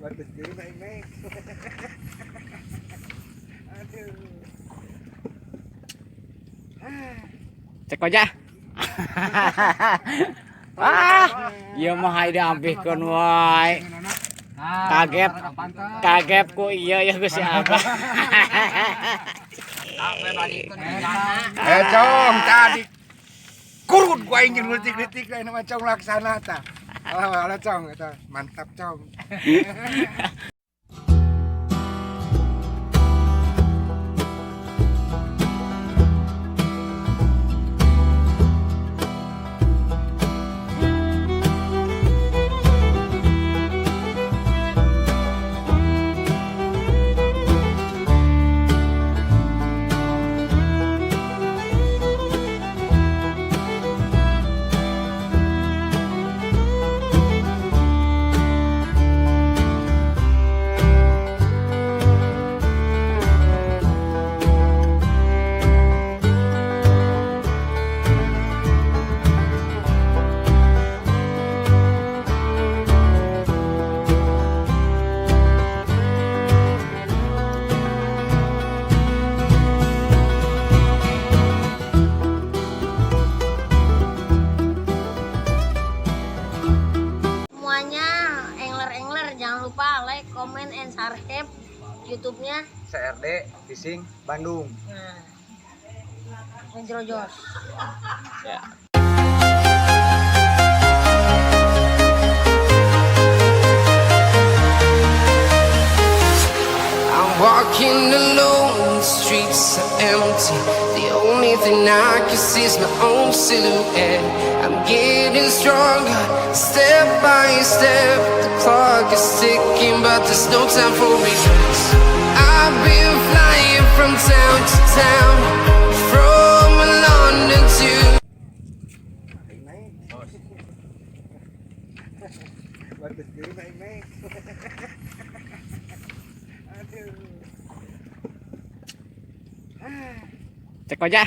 Bagus dulu naik. Aduh. Cek aja. Iya mah hayang diampihkeun wae. Kaget ku iya ya Gusti Abah. Cong tadi kurun ku aing jeung leutik-leutik lain mah cong laksana tah. Alah cong eta mantap cong. Jangan lupa like, comment, and subscribe YouTube-nya CRD Fishing Bandung. Menjerojos. Ya. I'm walking alone, the streets are empty. The only thing I can see is my own silhouette. I'm getting stronger, step by step. The clock is ticking, but there's no time for regrets. I've been flying from town to town, from London to Bagus dulu naik. Aduh. Cek aja.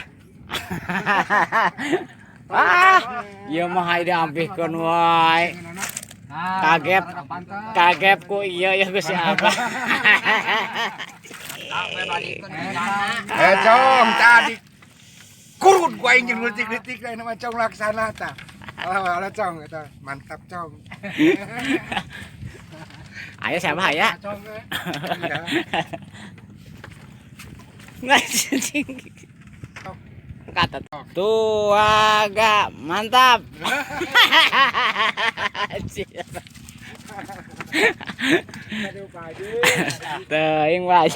Iya mah hayang diampihkeun wae. Kaget ku iya ya Gusti Abah. Cong tadi kurun ku aing jeung leutik-leutik lain mah cong laksana tah. Alah cong eta mantap cong. Aya siapa aya? Cong Kata tuh agak mantap. Aduh pagi. Teuing wae.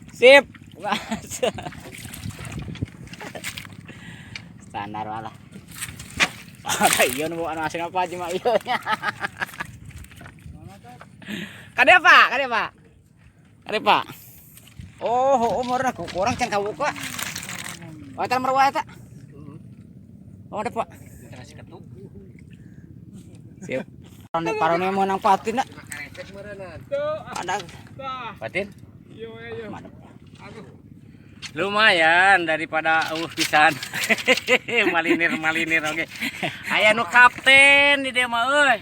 Sip. Standar malah. Iya nu anu asing apa aja mah ieu nya. Kade Pak? Kade Pak? Oh, umurna kurang can kabuka. Oh, eta merwa eta. Oh, ada Pak. Siap. Parone meunang patin da. Ada. Patin? Yo. Lumayan daripada pisan. Malinir oge. Aya nu kapten di dieu mah euy.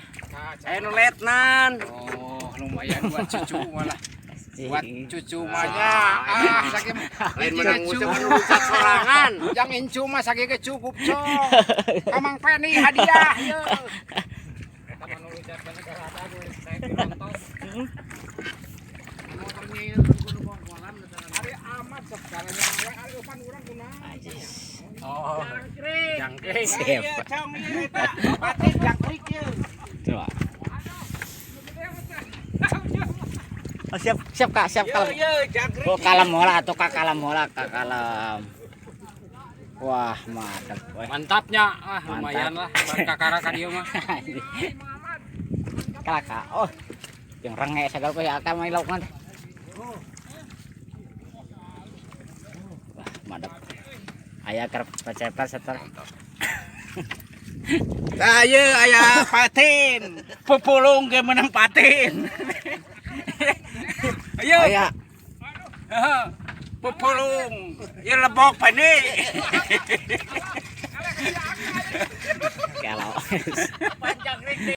Aya nu letnan. Oh, lumayan buat cucu malah. Buat cucu mahnya saking lain menang musuh menulisat sorangan yang incu mah saking cukup cong kamang peni hadiah ye eta menulisat negara ada saya dirontok motornya ieu kudu bongkolan ari amat segalanya ari upan urang kunaon oh jangkrik siap cong ieu eta batin jangkrik ieu coba. Oh, siap Kak, siap Kak. Oh, kalam mola atau Kak kalam mola, Kak kalam. Wah, mantap. Mantapnya, lumayan lah. Kakara ka dieu mah. Kak. Oh. Yang renge sagal ko ya akam may lauk man. Wah, mantap. Aya kerep pacepat seter. Ayo aya patin. Pupulung ge menang patin. Ayo. Aya. Pupulung. Ya lebok pani. Yes.